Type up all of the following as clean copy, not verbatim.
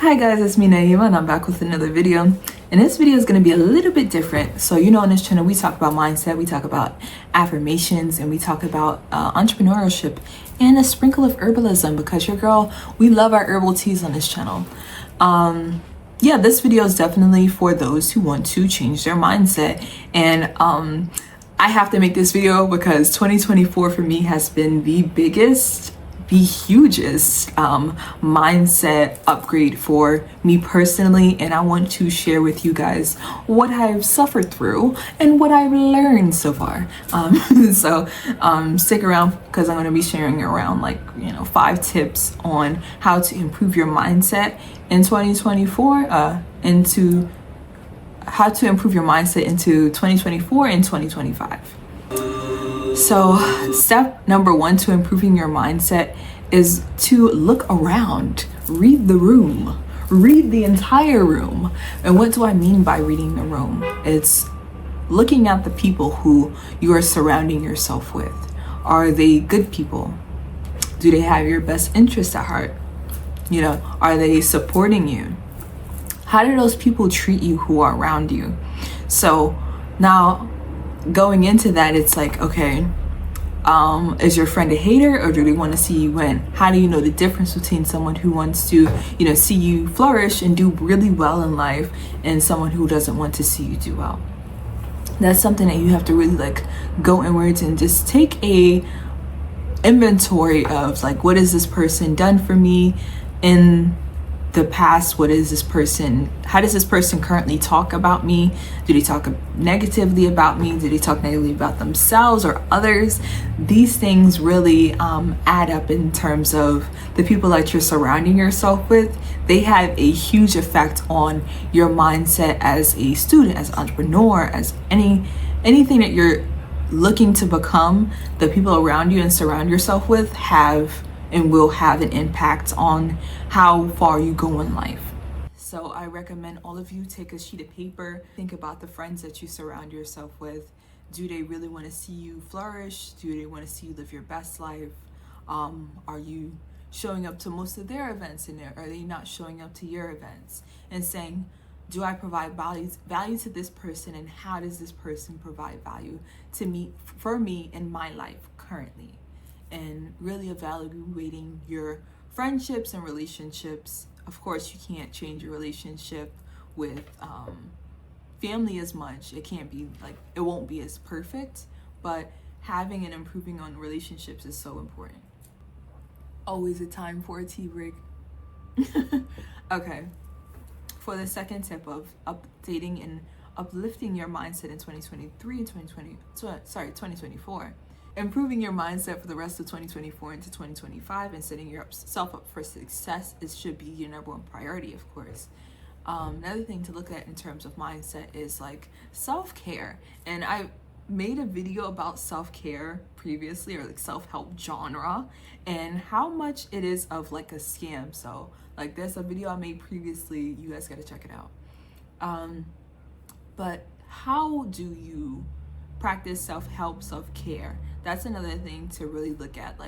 Hi guys, it's me Naima and I'm back with another video. And this video is going to be a little bit different. So on this channel we talk about mindset, we talk about affirmations, and we talk about entrepreneurship and a sprinkle of herbalism, because your girl, we love our herbal teas on this channel. Yeah, this video is definitely for those who want to change their mindset. And I have to make this video because 2024 for me has been the hugest mindset upgrade for me personally, and I want to share with you guys what I've suffered through and what I've learned so far. So stick around, because I'm going to be sharing around 5 tips on how to improve your mindset in 2024 into how to improve your mindset into 2024 and 2025. So step number 1 to improving your mindset is to look around, read the room, read the entire room. And what do I mean by reading the room? It's looking at the people who you are surrounding yourself with. Are they good people? Do they have your best interests at heart? Are they supporting you? How do those people treat you who are around you? So now, going into that, it's like, okay, is your friend a hater, or do they want to see you win? How do you know the difference between someone who wants to, see you flourish and do really well in life, and someone who doesn't want to see you do well? That's something that you have to really go inwards and just take a inventory of, what has this person done for me in the past? How does this person currently talk about me? Do they talk negatively about me? Do they talk negatively about themselves or others? These things really add up in terms of the people that you're surrounding yourself with. They have a huge effect on your mindset as a student, as an entrepreneur, as anything that you're looking to become. The people around you and surround yourself with have and will have an impact on how far you go in life. So I recommend all of you take a sheet of paper, think about the friends that you surround yourself with. Do they really want to see you flourish? Do they want to see you live your best life? Are you showing up to most of their events, and are they not showing up to your events? And saying, do I provide value to this person, and how does this person provide value to me, for me in my life currently? And really evaluating your friendships and relationships. Of course, you can't change your relationship with family as much. It can't be it won't be as perfect, but having and improving on relationships is so important. Always a time for a tea break. Okay, for the second tip of updating and uplifting your mindset in 2023 and 2024. Improving your mindset for the rest of 2024 into 2025 and setting yourself up for success should be your number 1 priority, of course. Another thing to look at in terms of mindset is self-care. And I made a video about self-care previously, or self-help genre, and how much it is of a scam. So there's a video I made previously, you guys got to check it out. But how do you practice self-help, self-care? That's another thing to really look at,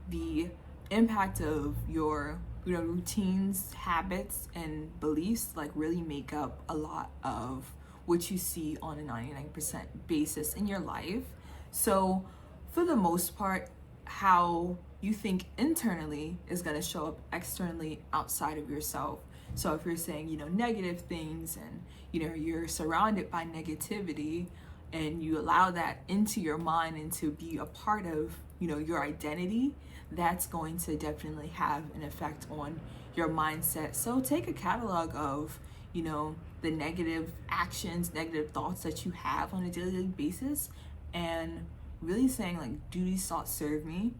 the impact of your routines, habits, and beliefs really make up a lot of what you see on a 99% basis in your life. So for the most part, how you think internally is going to show up externally outside of yourself. So if you're saying negative things, and you're surrounded by negativity, and you allow that into your mind and to be a part of your identity, that's going to definitely have an effect on your mindset. So take a catalog of the negative actions, negative thoughts that you have on a daily basis, and really saying do these thoughts serve me?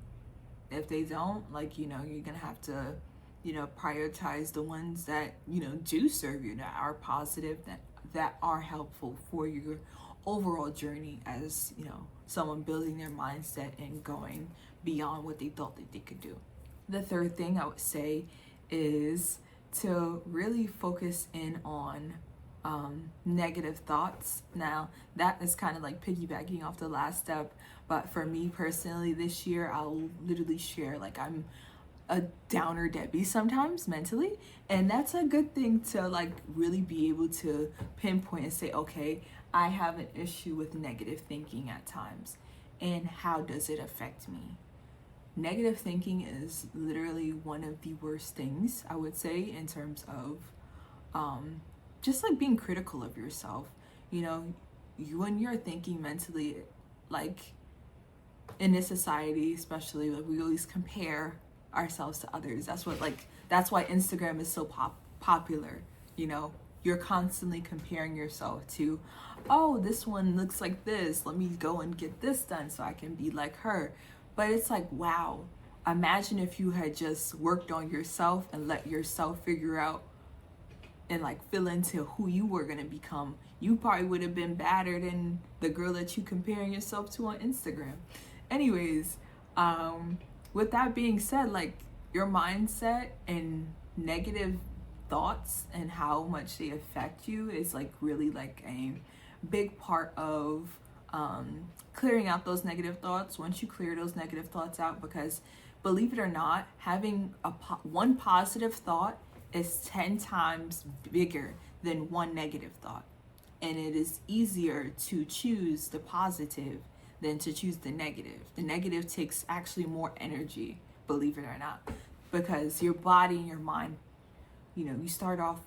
If they don't, you're gonna have to prioritize the ones that do serve you, that are positive, that are helpful for your overall journey as someone building their mindset and going beyond what they thought that they could do. The third thing I would say is to really focus in on negative thoughts. Now that is kind of piggybacking off the last step, but for me personally this year, I'll literally share I'm a downer Debbie sometimes mentally, and that's a good thing to like really be able to pinpoint and say, okay, I have an issue with negative thinking at times, and how does it affect me? Negative thinking is literally one of the worst things, I would say, in terms of just like being critical of yourself. You know, when you're thinking mentally, like in this society especially, like we always compare ourselves to others. That's why Instagram is so popular. You know, you're constantly comparing yourself to, oh, this one looks like this, let me go and get this done so I can be like her. But it's like, wow, imagine if you had just worked on yourself and let yourself figure out and like fill into who you were going to become. You probably would have been better than the girl that you comparing yourself to on Instagram. Anyways, with that being said, like your mindset and negative thoughts and how much they affect you is like really like a big part of clearing out those negative thoughts. Once you clear those negative thoughts out, because believe it or not, having one positive thought is 10 times bigger than one negative thought. And it is easier to choose the positive than to choose the negative. The negative takes actually more energy, believe it or not, because your body and your mind, you know, you start off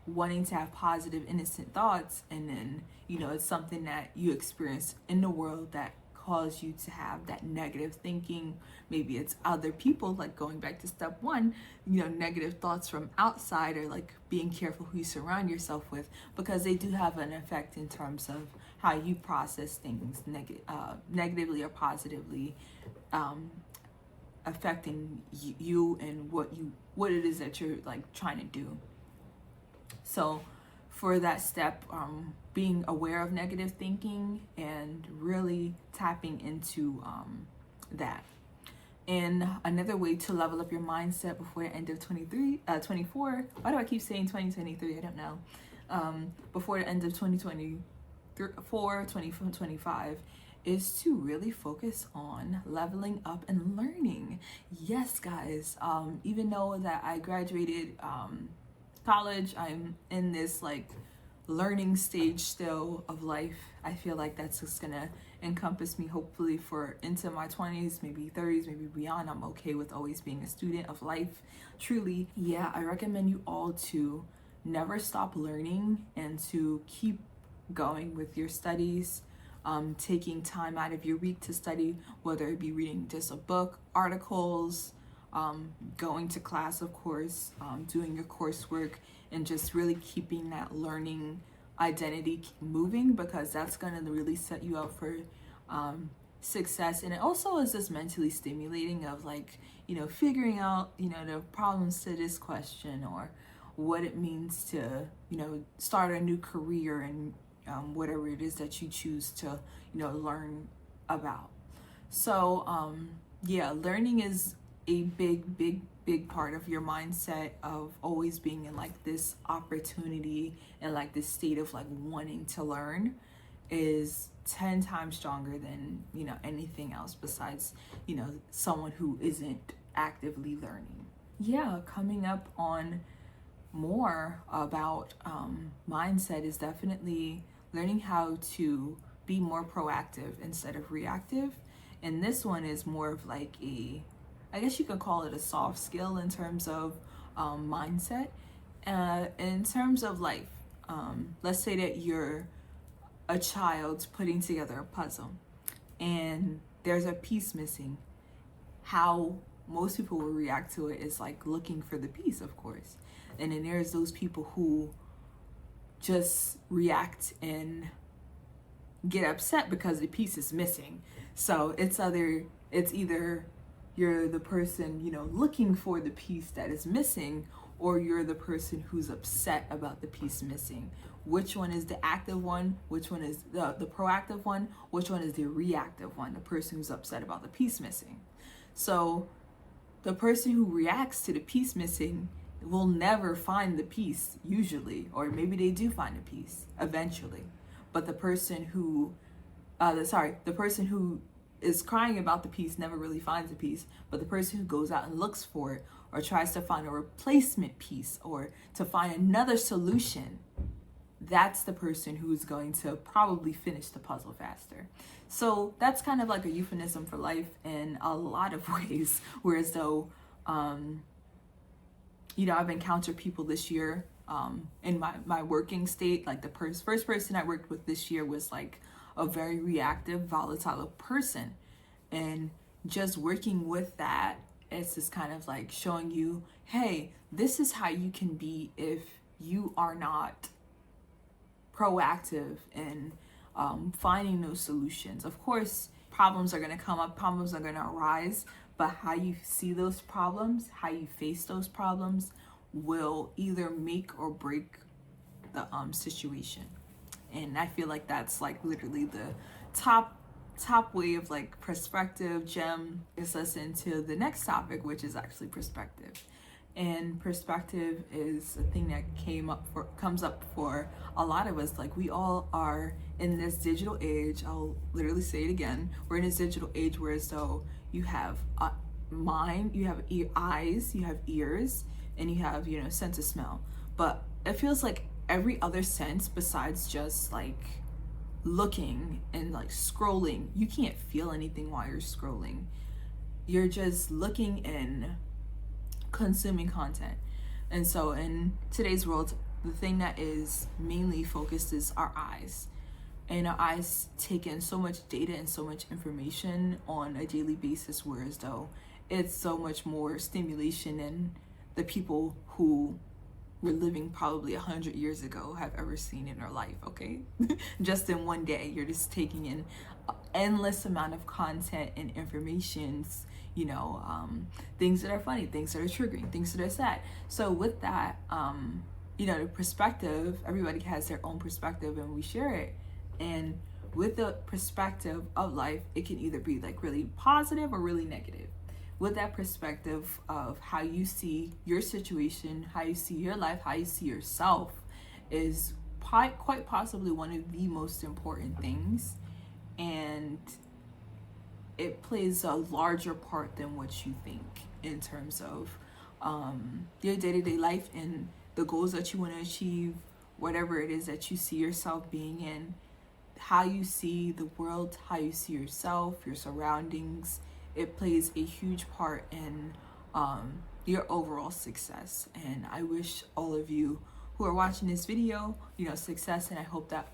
wanting to have positive, innocent thoughts, and then, you know, it's something that you experience in the world that cause you to have that negative thinking. Maybe it's other people, like going back to step one, you know, negative thoughts from outside, or like being careful who you surround yourself with, because they do have an effect in terms of how you process things negatively or positively, affecting you and what it is that you're like trying to do. So for that step, being aware of negative thinking and really tapping into that. And another way to level up your mindset before the end of 24, why do I keep saying 2023? I don't know. Before the end of 2024, 2025, is to really focus on leveling up and learning. Yes, guys, even though that I graduated college, I'm in this like learning stage still of life. I feel like that's just gonna encompass me hopefully for into my 20s, maybe 30s, maybe beyond. I'm okay with always being a student of life, truly. Yeah, I recommend you all to never stop learning and to keep going with your studies. Taking time out of your week to study, whether it be reading just a book, articles, going to class, of course, doing your coursework, and just really keeping that learning identity moving, because that's going to really set you up for success. And it also is just mentally stimulating of like, you know, figuring out, you know, the problems to this question, or what it means to, you know, start a new career, and whatever it is that you choose to, you know, learn about. So yeah, learning is a big part of your mindset of always being in like this opportunity and like this state of like wanting to learn is 10 times stronger than, you know, anything else besides, you know, someone who isn't actively learning. Yeah, coming up on more about mindset is definitely learning how to be more proactive instead of reactive. And this one is more of like I guess you could call it a soft skill in terms of mindset. In terms of life, let's say that you're a child putting together a puzzle and there's a piece missing. How most people will react to it is like looking for the piece, of course. And then there's those people who just react and get upset because the piece is missing. So it's either you're the person, you know, looking for the piece that is missing, or you're the person who's upset about the piece missing. Which one is the active one? Which one is the proactive one? Which one is the reactive one? The person who's upset about the piece missing. So the person who reacts to the piece missing will never find the piece usually, or maybe they do find a piece eventually. But the person who is crying about the peace never really finds a peace, but the person who goes out and looks for it or tries to find a replacement piece or to find another solution, that's the person who's going to probably finish the puzzle faster. So that's kind of like a euphemism for life in a lot of ways, whereas though, you know, I've encountered people this year in my working state, like the first person I worked with this year was like a very reactive, volatile person. And just working with that, it's just kind of like showing you, hey, this is how you can be if you are not proactive in finding those solutions. Of course, problems are going to come up, problems are going to arise, but how you see those problems, how you face those problems will either make or break the situation. And I feel like that's like literally the top way of like perspective gem is us into the next topic, which is actually perspective. And perspective is a thing that comes up for a lot of us. Like, we all are in this digital age. I'll literally say it again. We're in this digital age where as though you have mind, you have eyes, you have ears, and you have, you know, sense of smell. But it feels like every other sense besides just like looking and like scrolling, you can't feel anything while you're scrolling. You're just looking and consuming content. And so in today's world, the thing that is mainly focused is our eyes. And our eyes take in so much data and so much information on a daily basis, whereas though it's so much more stimulation than the people who were living probably 100 years ago have ever seen in their life, okay? Just in one day, you're just taking in an endless amount of content and informations, you know, things that are funny, things that are triggering, things that are sad. So with that, you know, the perspective, everybody has their own perspective and we share it. And with the perspective of life, it can either be like really positive or really negative. With that perspective of how you see your situation, how you see your life, how you see yourself is quite possibly one of the most important things. And it plays a larger part than what you think in terms of your day-to-day life and the goals that you want to achieve, whatever it is that you see yourself being in, how you see the world, how you see yourself, your surroundings. It plays a huge part in your overall success. And I wish all of you who are watching this video, you know, success. And I hope that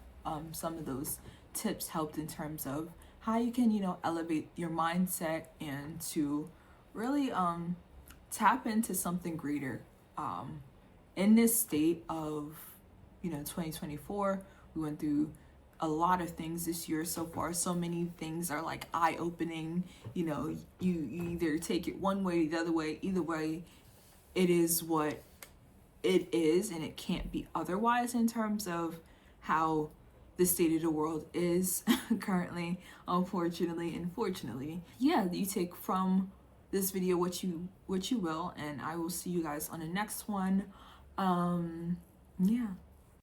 some of those tips helped in terms of how you can, you know, elevate your mindset and to really tap into something greater. In this state of, you know, 2024, we went through a lot of things this year so far. So many things are like eye-opening. You know, you either take it one way or the other way. Either way, it is what it is, and it can't be otherwise in terms of how the state of the world is currently, unfortunately and fortunately. Yeah, you take from this video what you will, and I will see you guys on the next one. Yeah.